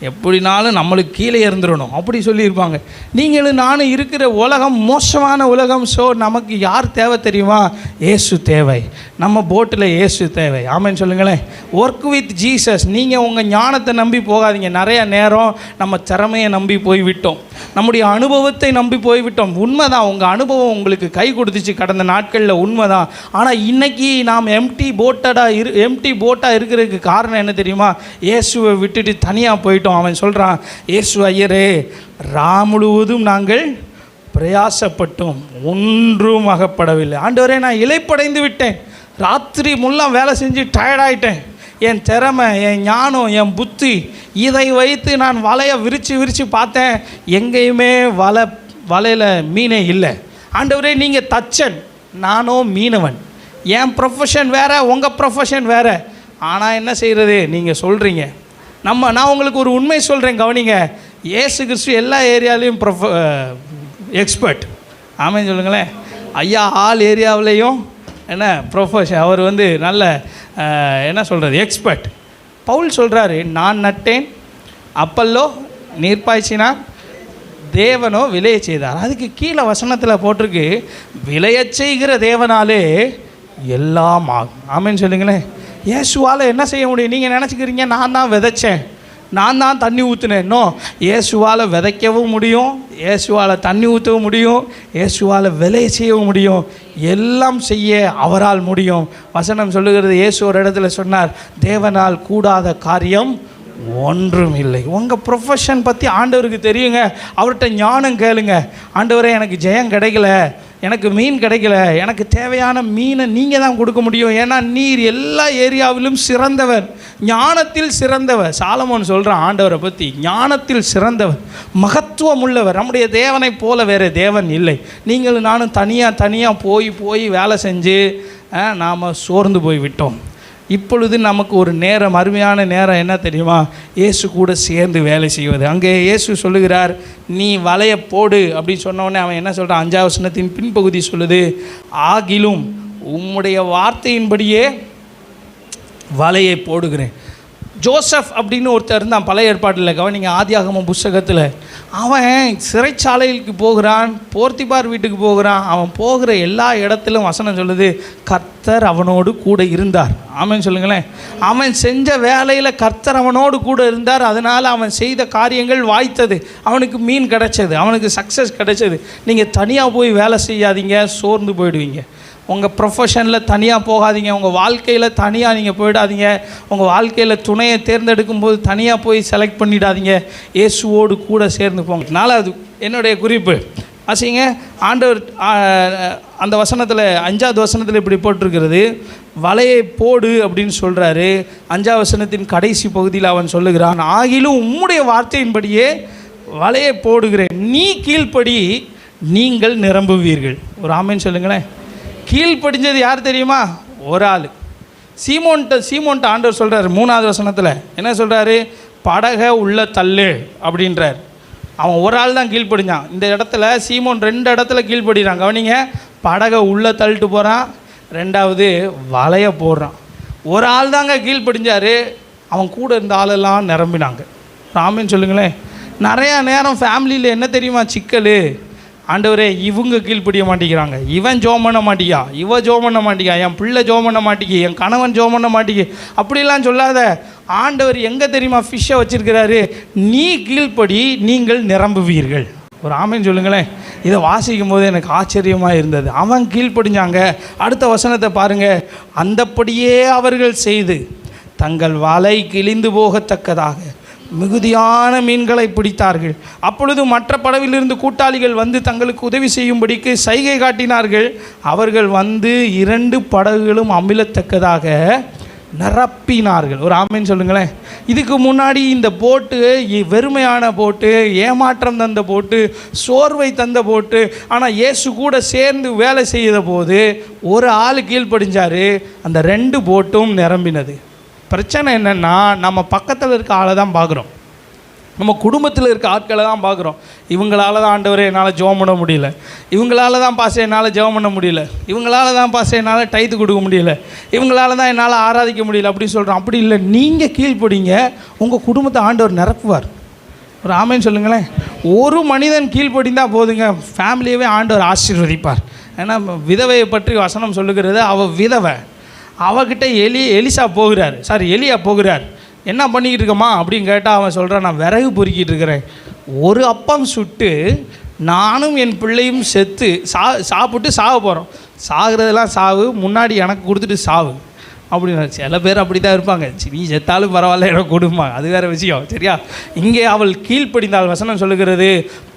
Speaker 1: எப்படினாலும் நம்மளுக்கு கீழே இருந்துடணும் அப்படி சொல்லியிருப்பாங்க. நீங்களும் நானும் இருக்கிற உலகம் மோசமான உலகம். ஸோ நமக்கு யார் தேவை தெரியுமா? இயேசு தேவை. நம்ம போட்டில் இயேசு தேவை. ஆமென் சொல்லுங்களேன். Work with Jesus. நீங்கள் உங்கள் ஞானத்தை நம்பி போகாதீங்க. நிறைய நேரம் நம்ம திறமையை நம்பி போய் விட்டோம். நம்முடைய அனுபவத்தை நம்பி போய்விட்டோம். உண்மைதான், உங்கள் அனுபவம் உங்களுக்கு கை கொடுத்துச்சு கடந்த நாட்களில், உண்மைதான். ஆனால் இன்றைக்கி நாம் எம்டி போட்டாக இருக்கிறதுக்கு காரணம் என்ன தெரியுமா? இயேசுவை விட்டுட்டு தனியாக போயிட்டோம். அவன் சொல்கிறான், இயேசு ஐயரே, முழுவதும் நாங்கள் பிரயாசப்பட்டோம், ஒன்றும் அகப்படவில்லை. ஆண்டவரே, நான் இளைப்படைந்து விட்டேன், ராத்திரி முல்லாம் வேலை செஞ்சு டயர்டாயிட்டேன். என் திறமை, என் ஞானம், என் புத்தி, இதை வைத்து நான் வலையை விரித்து பார்த்தேன், எங்கேயுமே வலையில் மீனே இல்லை. ஆண்டவரே, நீங்கள் தச்சன், நானோ மீனவன். என் ப்ரொஃபஷன் வேறு, உங்கள் ப்ரொஃபஷன் வேறு. ஆனால் என்ன செய்கிறது? நீங்கள் சொல்கிறீங்க. நான் உங்களுக்கு ஒரு உண்மை சொல்கிறேன், கவனிங்க. இயேசு கிறிஸ்து எல்லா ஏரியாலையும் எக்ஸ்பர்ட். ஆமாம் சொல்லுங்களேன். ஐயா ஆல் ஏரியாவிலையும் என்ன ப்ரொஃபஷன், அவர் நல்ல என்ன சொல்கிறது, எக்ஸ்பர்ட். பவுல் சொல்கிறாரு, நான் நட்டேன், அப்பல்லோ நீர் பாய்ச்சினார், தேவனோ விளைய செய்தார். அதுக்கு கீழே வசனத்தில் போட்டிருக்கு, விளைய செய்கிற தேவனாலே எல்லாம் ஆகும். ஆமேன்னு சொல்லுங்களேன். இயேசுவால் என்ன செய்ய முடியும்? நீங்கள் நினச்சிக்கிறீங்க நான் தான் விதைச்சேன், நான் தான் தண்ணி ஊற்றுனேன். இன்னும் இயேசுவால் விதைக்கவும் முடியும், இயேசுவால் தண்ணி ஊற்றவும் முடியும், இயேசுவால் விளைய செய்யவும் முடியும். எல்லாம் செய்ய அவரால் முடியும். வசனம் சொல்லுகிறது, இயேசு ஒரு இடத்துல சொன்னார், தேவனால் கூடாத காரியம் ஒன்றும் இல்லை. உங்கள் ப்ரொஃபஷன் பற்றி ஆண்டவருக்கு தெரியுங்க. அவர்கிட்ட ஞானம் கேளுங்க. ஆண்டவரே, எனக்கு ஜெயம் கிடைக்கல, எனக்கு மீன் கிடைக்கல, எனக்கு தேவையான மீனை நீங்கள் தான் கொடுக்க முடியும். ஏன்னா நீர் எல்லா ஏரியாவிலும் சிறந்தவர், ஞானத்தில் சிறந்தவர். சாலமோன் சொல்கிறான் ஆண்டவரை பற்றி, ஞானத்தில் சிறந்தவர், மகத்துவம் உள்ளவர். நம்முடைய தேவனை போல வேறு தேவன் இல்லை. நீங்களும் நானும் தனியாக போய் வேலை செஞ்சு நாம் சோர்ந்து போய் விட்டோம். இப்பொழுது நமக்கு ஒரு நேரம், அருமையான நேரம் என்ன தெரியுமா? இயேசு கூட சேர்ந்து வேலை செய்வது. அங்கே இயேசு சொல்லுகிறார், நீ வலையை போடு அப்படின்னு சொன்னோடனே அவன் என்ன சொல்கிறான்? 5ஆம் வசனத்தின் பின்பகுதி சொல்லுது, ஆகிலும் உம்முடைய வார்த்தையின்படியே வலையை போடுகிறேன். ஜோசப் அப்படின்னு ஒருத்தர் இருந்தான் பழைய ஏற்பாட்டில், கவனிங்க, ஆதியாகமம் புஸ்தகத்தில். அவன் சிறைச்சாலைக்கு போகிறான், போர்த்திபார் வீட்டுக்கு போகிறான். அவன் போகிற எல்லா இடத்திலும் வசனம் சொல்லுது, கர்த்தர் அவனோடு கூட இருந்தார். ஆமென் சொல்லுங்களேன். அவன் செஞ்ச வேலையில் கர்த்தர் அவனோடு கூட இருந்தார். அதனால் அவன் செய்த காரியங்கள் வாய்த்தது, அவனுக்கு மீன் கிடைச்சது, அவனுக்கு சக்ஸஸ் கிடைச்சது. நீங்கள் தனியாக போய் வேலை செய்யாதீங்க, சோர்ந்து போயிடுவீங்க. உங்கள் ப்ரொஃபஷனில் தனியாக போகாதீங்க, உங்கள் வாழ்க்கையில் தனியாக நீங்கள் போயிடாதீங்க. உங்கள் வாழ்க்கையில் துணையை தேர்ந்தெடுக்கும் போது தனியாக போய் செலக்ட் பண்ணிடாதீங்க, இயேசுவோடு கூட சேர்ந்து போங்க. நாலாவது என்னுடைய குறிப்பு வாசிங்க. ஆண்டவர் அந்த வசனத்தில் 5ஆவது வசனத்தில் இப்படி போட்டிருக்கிறது, வலையை போடு அப்படின்னு சொல்கிறாரு. 5ஆம் வசனத்தின் கடைசி பகுதியில் அவன் சொல்லுகிறான், ஆகிலும் உம்முடைய வார்த்தையின்படியே வலையை போடுகிறேன், நீ கீழ்ப்படி நீங்கள் நிரம்புவீர்கள். ஒரு ஆமேன்னு சொல்லுங்களேன். கீழ்ப்படிஞ்சது யார் தெரியுமா? ஒரு ஆள். சீமோன்ட்ட ஆண்டவர் சொல்கிறார் 3ஆவது வசனத்தில் என்ன சொல்கிறாரு? படகை உள்ள தள்ளு அப்படின்றார். அவன் ஒரு ஆள் தான் கீழ்ப்படிஞ்சான். இந்த இடத்துல சீமோன் 2 இடத்துல கீழ்ப்படிறான். கவனிங்க, படகை உள்ளே தள்ளிட்டு போகிறான், 2வது வலையை போடுறான். ஒரு ஆள் தாங்க கீழ்ப்படிஞ்சார், அவன் கூட இருந்த ஆளெல்லாம் நிரம்பினாங்க. ராமேன்னு சொல்லுங்களேன். நிறையா நேரம் ஃபேமிலியில் என்ன தெரியுமா சிக்கல்? ஆண்டவரே, இவங்க கீழ்ப்படிய மாட்டேங்கிறாங்க, இவன் ஜோம் பண்ண மாட்டிக்கா, இவன் ஜோம் பண்ண மாட்டிக்கா, என் பிள்ளை ஜோம் பண்ண மாட்டேங்கி, என் கணவன் ஜோம் பண்ண மாட்டேங்கி, அப்படிலாம் சொல்லாத. ஆண்டவர் எங்கே தெரியுமா ஃபிஷ்ஷை வச்சுருக்கிறாரு? நீ கீழ்ப்படி நீங்கள் நிரம்புவீர்கள். ஒரு ஆமேன்னு சொல்லுங்களேன். இதை வாசிக்கும் போது எனக்கு ஆச்சரியமாக இருந்தது. அவன் கீழ்ப்படிஞ்சாங்க. அடுத்த வசனத்தை பாருங்கள். அந்தப்படியே அவர்கள் செய்து தங்கள் வலை கிழிந்து போகத்தக்கதாக மிகுதியான மீன்களை பிடித்தார்கள். அப்பொழுது மற்ற படவிலிருந்து கூட்டாளிகள் வந்து தங்களுக்கு உதவி செய்யும்படிக்கு சைகை காட்டினார்கள். அவர்கள் வந்து 2 படகுகளும் அமிழத்தக்கதாக நிரப்பினார்கள். ஒரு ஆமேன்னு சொல்லுங்களேன். இதுக்கு முன்னாடி இந்த போட்டு வெறுமையான போட்டு, ஏமாற்றம் தந்த போட்டு, சோர்வை தந்த போட்டு. ஆனால் இயேசு கூட சேர்ந்து வேலை செய்த போது ஒரு ஆள் கீழ்ப்படிஞ்சார், அந்த 2 போட்டும் நிரம்பினது. பிரச்சனை என்னென்னா, நம்ம பக்கத்தில் இருக்க ஆளை தான் பார்க்குறோம், நம்ம குடும்பத்தில் இருக்க ஆட்களை தான் பார்க்குறோம். இவங்களால தான் ஆண்டவரே என்னால் ஜெபம் பண்ண முடியல, இவங்களால தான் பாச என்னால் ஜெபம் பண்ண முடியல, இவங்களால தான் பாச என்னால் டைத்து கொடுக்க முடியல, இவங்களால தான் என்னால் ஆராதிக்க முடியல அப்படின்னு சொல்கிறோம். அப்படி இல்லை, நீங்கள் கீழ்ப்படிங்க, உங்கள் குடும்பத்தை ஆண்டவர் நிரப்புவார். ஒரு ஆமேன்னு சொல்லுங்களேன். ஒரு மனிதன் கீழ்ப்படிந்தால் போதுங்க, ஃபேமிலியவே ஆண்டவர் ஆசீர்வதிப்பார். ஏன்னா விதவையை பற்றி வசனம் சொல்லுகிறது, அவள் விதவை, அவகிட்ட எலியா போகிறார். என்ன பண்ணிக்கிட்டு இருக்கம்மா அப்படின்னு கேட்டால் அவன் சொல்கிறான், நான் விறகு பொறுக்கிட்டு இருக்கிறேன். ஒரு அப்பம் சுட்டு நானும் என் பிள்ளையும் செத்து சாப்பிட்டு சாக போகிறோம். சாகிறதெல்லாம் சாவு, முன்னாடி எனக்கு கொடுத்துட்டு சாவு அப்படின்னு. சில பேர் அப்படி தான் இருப்பாங்க, நீ செத்தாலும் பரவாயில்ல எனக்கு கொடுப்பாங்க, அது வேறு விஷயம். சரியா? இங்கே அவள் கீழ்ப்படிந்தாள். வசனம் சொல்லுகிறது,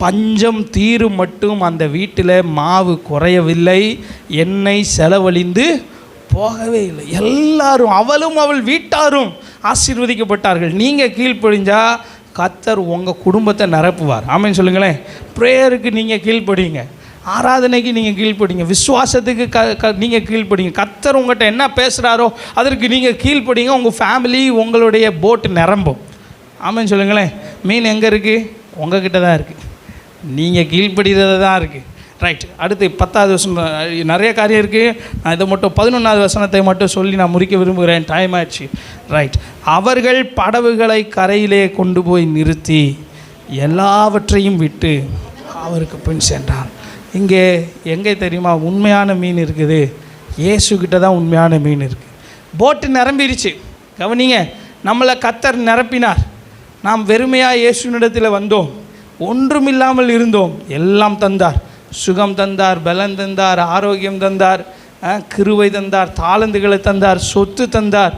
Speaker 1: பஞ்சம் தீரும் மட்டும் அந்த வீட்டில் மாவு குறையவில்லை, எண்ணெய் செலவழிந்து போகவே இல்லை. எல்லாரும், அவளும் அவள் வீட்டாரும் ஆசீர்வதிக்கப்பட்டார்கள். நீங்கள் கீழ்ப்படிஞ்சா கர்த்தர் உங்கள் குடும்பத்தை நிரப்புவார். ஆமென் சொல்லுங்களேன். ப்ரேயருக்கு நீங்கள் கீழ்ப்படிங்க, ஆராதனைக்கு நீங்கள் கீழ்ப்படிங்க, விசுவாசத்துக்கு நீங்கள் கீழ்ப்படிங்க. கர்த்தர் உங்கள்கிட்ட என்ன பேசுகிறாரோ அதற்கு நீங்கள் கீழ்ப்படிங்க. உங்கள் ஃபேமிலி, உங்களுடைய போட்டு நிரம்பும். ஆமென் சொல்லுங்களேன். மீன் எங்கே இருக்குது? உங்ககிட்ட தான் இருக்குது. நீங்கள் கீழ்ப்படிகிறது தான் இருக்குது. ரைட். அடுத்து 10வது வசனம். நிறைய காரியம் இருக்குது. நான் இதை மட்டும் 11வது வசனத்தை மட்டும் சொல்லி நான் முடிக்க விரும்புகிறேன். டைம் ஆச்சு. ரைட். அவர்கள் படகுகளை கரையிலே கொண்டு போய் நிறுத்தி எல்லாவற்றையும் விட்டு அவருக்கு பின் சென்றான். இங்கே எங்கே தெரியுமா உண்மையான மீன் இருக்குது? இயேசுக்கிட்ட தான் உண்மையான மீன் இருக்குது. போட்டு நிரம்பிடுச்சு. கவனிங்க, நம்மளை கர்த்தர் நிரப்பினார். நாம் வெறுமையாக இயேசுனிடத்தில் வந்தோம், ஒன்றுமில்லாமல் இருந்தோம். எல்லாம் தந்தார். சுகம் தந்தார், பலன் தந்தார், ஆரோக்கியம் தந்தார், கிருபை தந்தார், தாளந்துகளை தந்தார், சொத்து தந்தார்,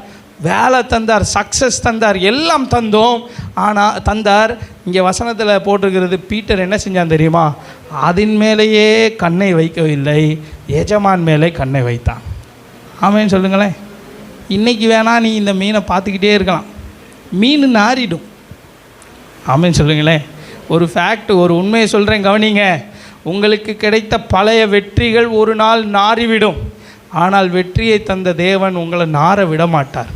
Speaker 1: வேலை தந்தார், சக்ஸஸ் தந்தார், எல்லாம் தந்தோம். ஆனால் தந்தார். இங்கே வசனத்தில் போட்டிருக்கிறது, பீட்டர் என்ன செஞ்சான் தெரியுமா? அதன் மேலேயே கண்ணை வைக்கவில்லை, எஜமான் மேலே கண்ணை வைத்தான். ஆமென் சொல்லுங்களேன். இன்றைக்கி வேணா நீ இந்த மீனை பார்த்துக்கிட்டே இருக்கலாம், மீன் நாரிடும். ஆமென் சொல்லுங்களேன். ஒரு ஃபேக்ட், ஒரு உண்மையை சொல்கிறேன், கவனிங்க. உங்களுக்கு கிடைத்த பழைய வெற்றிகள் ஒரு நாள் நாறிவிடும், ஆனால் வெற்றியை தந்த தேவன் உங்களை நார விட மாட்டார்.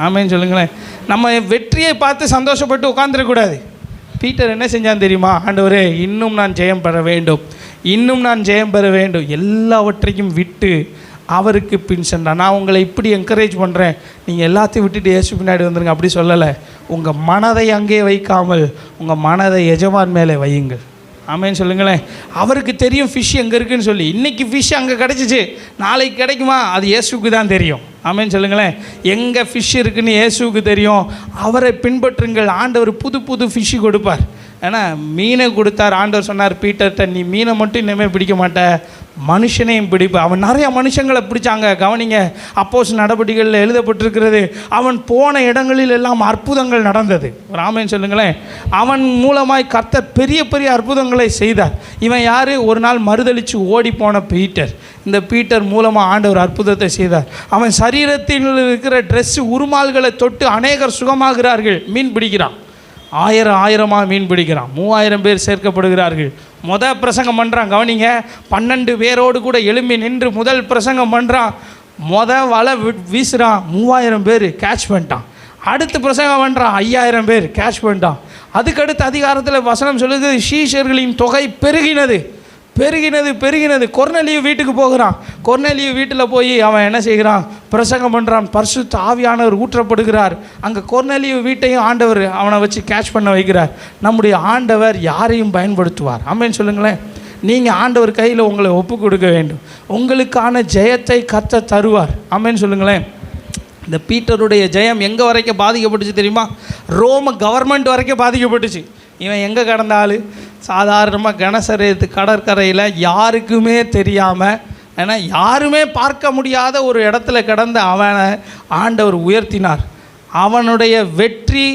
Speaker 1: ஆமென் சொல்லுங்களேன். நம்ம வெற்றியை பார்த்து சந்தோஷப்பட்டு உட்காந்துடக்கூடாது. பீட்டர் என்ன செஞ்சான் தெரியுமா? ஆண்டவரே, இன்னும் நான் ஜெயம் பெற வேண்டும், இன்னும் நான் ஜெயம் பெற வேண்டும். எல்லாவற்றையும் விட்டு அவருக்கு பின் சென்றான். நான் உங்களை இப்படி என்கரேஜ் பண்ணுறேன், நீங்கள் எல்லாத்தையும் விட்டுட்டு இயேசு பின்னாடி வந்துடுங்க அப்படி சொல்லலை. உங்கள் மனதை அங்கே வைக்காமல் உங்கள் மனதை எஜமான் மேலே வையுங்கள். ஆமென் சொல்லுங்களேன். அவருக்கு தெரியும் ஃபிஷ் எங்கே இருக்குதுன்னு சொல்லி. இன்றைக்கி ஃபிஷ் அங்கே கிடச்சிச்சு, நாளைக்கு கிடைக்குமா? அது இயேசுக்கு தான் தெரியும். ஆமென் சொல்லுங்களேன். எங்கே ஃபிஷ் இருக்குதுன்னு இயேசுக்கு தெரியும். அவரை பின்பற்றுங்கள். ஆண்டவர் புது புது ஃபிஷ்ஷு கொடுப்பார். ஏன்னா மீனை கொடுத்தார். ஆண்டவர் சொன்னார் பீட்டர்கிட்ட, நீ மீனை மட்டும் இனிமேல் பிடிக்க மாட்ட, மனுஷனையும் பிடிப்பு. அவன் நிறையா மனுஷங்களை பிடிச்சாங்க. கவனிங்க, அப்போஸ்தலர் நடவடிக்கைகளில் எழுதப்பட்டிருக்கிறது, அவன் போன இடங்களில் எல்லாம் அற்புதங்கள் நடந்தது. ஒரு ஆமென் சொல்லுங்களேன். அவன் மூலமாய் கர்த்தர் பெரிய பெரிய அற்புதங்களை செய்தார். இவன் யார்? ஒரு நாள் மறுதளித்து ஓடி போன பீட்டர். இந்த பீட்டர் மூலமாக ஆண்டவர் அற்புதத்தை செய்தார். அவன் சரீரத்தில் இருக்கிற ட்ரெஸ்ஸு உருமால்களை தொட்டு அநேகர் சுகமாகிறார்கள். மீன் பிடிக்கிறான், ஆயிரமாக மீன் பிடிக்கிறான். 3000 பேர் சேர்க்கப்படுகிறார்கள். பிரசங்கம் பண்ணுறான். கவனிங்க, 12 பேரோடு கூட எழும்பி நின்று முதல் பிரசங்கம் பண்ணுறான். வலை வீசுகிறான், 3000 பேர் கேட்ச் பண்ணிட்டான். அடுத்து பிரசங்கம் பண்ணுறான், 5000 பேர் கேட்ச் பண்ணிட்டான். அதுக்கடுத்த அதிகாரத்தில் வசனம் சொல்லுது, சீஷர்களின் தொகை பெருகினது. கொர்நேலியு வீட்டுக்கு போகிறான். கொர்நேலியு வீட்டில் போய் அவன் என்ன செய்கிறான்? பிரசங்கம் பண்ணுறான். பரிசுத்த ஆவியானவர் ஊற்றப்படுகிறார். அங்கே கொர்நேலியு வீட்டையும் ஆண்டவர் அவனை வச்சு கேட்ச் பண்ண வைக்கிறார். நம்முடைய ஆண்டவர் யாரையும் பயன்படுத்துவார். ஆமென் சொல்லுங்களேன். நீங்கள் ஆண்டவர் கையில் உங்களை ஒப்பு கொடுக்க வேண்டும். உங்களுக்கான ஜெயத்தை கர்த்தர் தருவார். ஆமென் சொல்லுங்களேன். இந்த பீட்டருடைய ஜெயம் எங்கே வரைக்கும் பாதிக்கப்பட்டுச்சு தெரியுமா? ரோம கவர்மெண்ட் வரைக்கும் பாதிக்கப்பட்டுச்சு. இவன் எங்கே கடந்தாலும் சாதாரணமாக கனசரேத்து கடற்கரையில் யாருக்குமே தெரியாமல், ஏன்னா யாருமே பார்க்க முடியாத ஒரு இடத்துல கிடந்த அவனை ஆண்டவர் உயர்த்தினார். அவனுடைய வெற்றி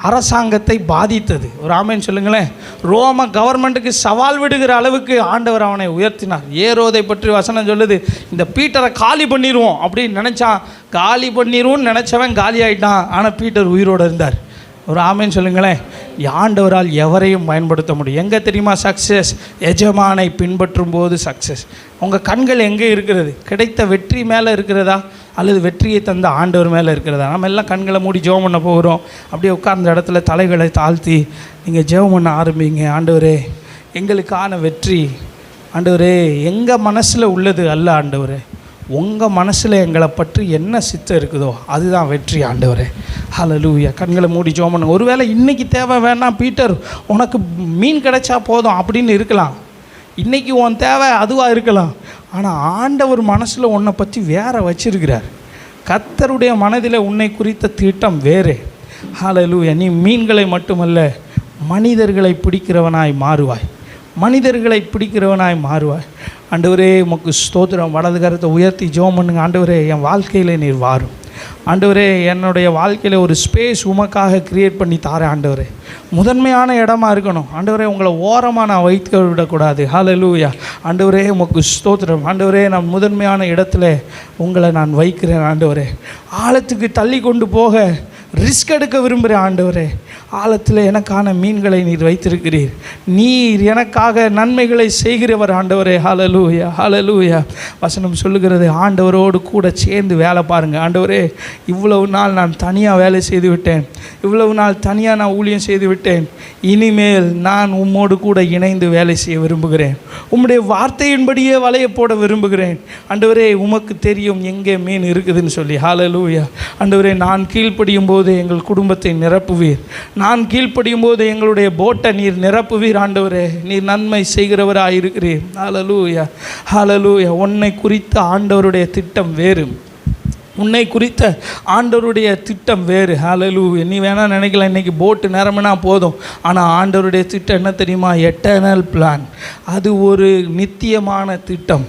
Speaker 1: அரசாங்கத்தை பாதித்தது. ஒரு ஆமென் சொல்லுங்களேன். ரோம கவர்மெண்ட்டுக்கு சவால் விடுகிற அளவுக்கு ஆண்டவர் அவனை உயர்த்தினார். ஏரோதை பற்றி வசனம் சொல்லுது, இந்த பீட்டரை காலி பண்ணிடுவோம் அப்படின்னு நினச்சான். காலி பண்ணிடுவோம்னு நினச்சவன் காலி ஆகிட்டான். ஆனால் பீட்டர் உயிரோடு இருந்தார். ஒரு ஆமென் சொல்லுங்களேன். ஆண்டவரால் எவரையும் பயன்படுத்த முடியும். எங்கே தெரியுமா சக்ஸஸ்? எஜமானை பின்பற்றும் போது சக்ஸஸ். உங்கள் கண்கள் எங்கே இருக்கிறது? கிடைத்த வெற்றி மேலே இருக்கிறதா, அல்லது வெற்றியை தந்த ஆண்டவர் மேலே இருக்கிறதா? நம்ம எல்லாம் கண்களை மூடி ஜெபம் பண்ண போகிறோம். அப்படியே உட்கார்ந்த இடத்துல தலைகளை தாழ்த்தி நீங்கள் ஜெபம் பண்ண ஆரம்பிங்க. ஆண்டவரே, எங்களுக்கான வெற்றி ஆண்டவரே எங்கள் மனசில் உள்ளது அல்ல ஆண்டவரே, உங்கள் மனசில் எங்களை பற்றி என்ன சித்தம் இருக்குதோ அதுதான் வெற்றி ஆண்டவரே. ஹல்லேலூயா. கண்களை மூடி ஜெபம் பண்ணுங்க. ஒருவேளை இன்றைக்கி தேவை வேணாம் பீட்டர், உனக்கு மீன் கிடைச்சா போதும் அப்படின்னு இருக்கலாம். இன்றைக்கி உன் தேவை அதுவாக இருக்கலாம். ஆனால் ஆண்டவர் மனசில் உன்னை பற்றி வேற வச்சிருக்கிறார். கர்த்தருடைய மனதில் உன்னை குறித்த திட்டம் வேறு. ஹல்லேலூயா. நீ மீன்களை மட்டுமல்ல மனிதர்களை பிடிக்கிறவனாய் மாறுவாய். மனிதர்களை பிடிக்கிறவனாய் மாறுவாய். ஆண்டவரே உமக்கு ஸ்தோத்திரம். வலது கரத்தை உயர்த்தி ஜெபம் பண்ணுங்க. ஆண்டவரே என் வாழ்க்கையில் நீர் வாரும். ஆண்டவரே என்னுடைய வாழ்க்கையில் ஒரு ஸ்பேஸ் உமக்காக க்ரியேட் பண்ணி தாரேன். ஆண்டவரே முதன்மையான இடமா இருக்கணும். ஆண்டவரே உங்களை ஓரமாக நான் வைத்து விடக்கூடாது. ஹல்லேலூயா. ஆண்டவரே உமக்கு ஸ்தோத்திரம். ஆண்டவரே நான் முதன்மையான இடத்துல உங்களை நான் வைக்கிறேன். ஆண்டவரே ஆழத்துக்கு தள்ளி கொண்டு போக ரிஸ்க் எடுக்க விரும்புகிறேன். ஆண்டவரே ஆழத்தில் எனக்கான மீன்களை நீர் வைத்திருக்கிறீர். நீர் எனக்காக நன்மைகளை செய்கிறவர். ஆண்டவரே ஹல்லேலூயா, ஹல்லேலூயா. வசனம் சொல்லுகிறது, ஆண்டவரோடு கூட சேர்ந்து வேலை பாருங்கள். ஆண்டவரே இவ்வளவு நாள் நான் தனியாக வேலை செய்து விட்டேன், இவ்வளவு நாள் தனியாக நான் ஊழியம் செய்து விட்டேன். இனிமேல் நான் உம்மோடு கூட இணைந்து வேலை செய்ய விரும்புகிறேன். உம்முடைய வார்த்தையின்படியே வலைய போட விரும்புகிறேன். ஆண்டவரே உமக்கு தெரியும் எங்கே மீன் இருக்குதுன்னு சொல்லி. ஹல்லேலூயா. ஆண்டவரே நான் கீழ்ப்படியும் போது எங்கள் குடும்பத்தை நிரப்புவீர். நான் கீழ்ப்படியும் போது எங்களுடைய போட்டை நீர் நிரப்புவீர். ஆண்டவரே நீர் நன்மை செய்கிறவராக இருக்கிறீர். ஹல்லேலூயா, ஹல்லேலூயா. உன்னை குறித்த ஆண்டவருடைய திட்டம் வேறு, உன்னை குறித்த ஆண்டவருடைய திட்டம் வேறு. ஹல்லேலூயா. நீ வேணால் நினைக்கலாம் இன்றைக்கி போட்டு நிரம்பினா போதும். ஆனால் ஆண்டவருடைய திட்டம் என்ன தெரியுமா? Eternal plan. அது ஒரு நித்தியமான திட்டம்.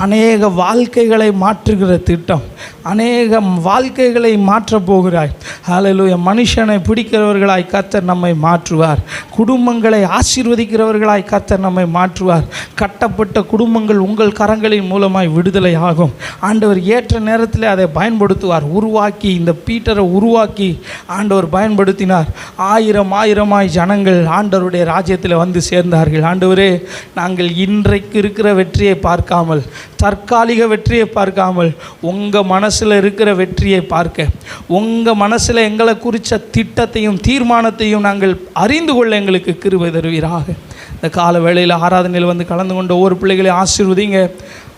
Speaker 1: அநேக வாழ்க்கைகளை மாற்றுகிற திட்டம். அநேக வாழ்க்கைகளை மாற்றப் போகிறாய். ஹல்லேலூயா. மனுஷனை பிடிக்கிறவர்களாய் கர்த்தர் நம்மை மாற்றுவார். குடும்பங்களை ஆசீர்வதிக்கிறவர்களாய் கர்த்தர் நம்மை மாற்றுவார். கட்டப்பட்ட குடும்பங்கள் உங்கள் கரங்களின் மூலமாய் விடுதலை ஆகும். ஆண்டவர் ஏற்ற நேரத்தில் அதை பயன்படுத்துவார். உருவாக்கி இந்த பீட்டரை உருவாக்கி ஆண்டவர் பயன்படுத்தினார். ஆயிரமாய் ஜனங்கள் ஆண்டவருடைய ராஜ்யத்தில் வந்து சேர்ந்தார்கள். ஆண்டவரே நாங்கள் இன்றைக்கு இருக்கிற வெற்றியை பார்க்காமல், தற்காலிக வெற்றியை பார்க்காமல், உங்கள் மனசில் இருக்கிற வெற்றியை பார்க்க, உங்கள் மனசில் எங்களை குறித்த திட்டத்தையும் தீர்மானத்தையும் நாங்கள் அறிந்து கொள்ள எங்களுக்கு கிருபை தருவீராக. இந்த கால வேளையில் ஆராதனையில் வந்து கலந்து கொண்ட ஒவ்வொரு பிள்ளைகளையும் ஆசீர்வதிங்க.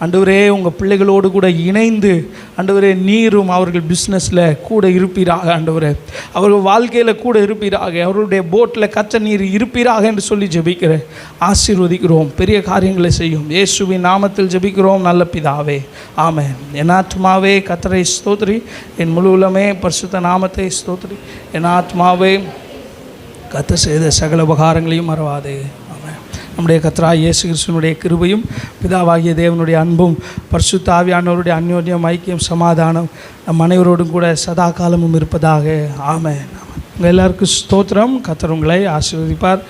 Speaker 1: ஆண்டவரே உங்கள் பிள்ளைகளோடு கூட இணைந்து ஆண்டவரே நீரும் அவர்கள் பிஸ்னஸில் கூட இருப்பீராக. ஆண்டவரே அவர்கள் வாழ்க்கையில் கூட இருப்பீராக. அவர்களுடைய போட்டில் கச்ச நீர் இருப்பீராக என்று சொல்லி ஜெபிக்கிறேன். ஆசீர்வதிக்கிறோம். பெரிய காரியங்களை செய்யும். இயேசுவின் நாமத்தில் ஜெபிக்கிறோம் நல்ல பிதாவே, ஆமென். என் ஆத்மாவே கர்த்தரை ஸ்தோத்திரி, என் முழு உள்ளமே பரிசுத்த நாமத்தை ஸ்தோத்திரி. என் ஆத்மாவே கர்த்தர் செய்த சகல உபகாரங்களையும் மறவாதே. நம்முடைய கர்த்தராகிய இயேசு கிறிஸ்துவினுடைய கிருபையும் பிதாவாகிய தேவனுடைய அன்பும் பரிசுத்த ஆவியானவருடைய அந்யோன்யம், ஐக்கியம், சமாதானம் நம் அனைவரோடும் கூட சதா காலமும் இருப்பதாக. ஆமென். உங்கள் எல்லாருக்கும் ஸ்தோத்திரம். கர்த்தர் உங்களை ஆசீர்வதிப்பார்.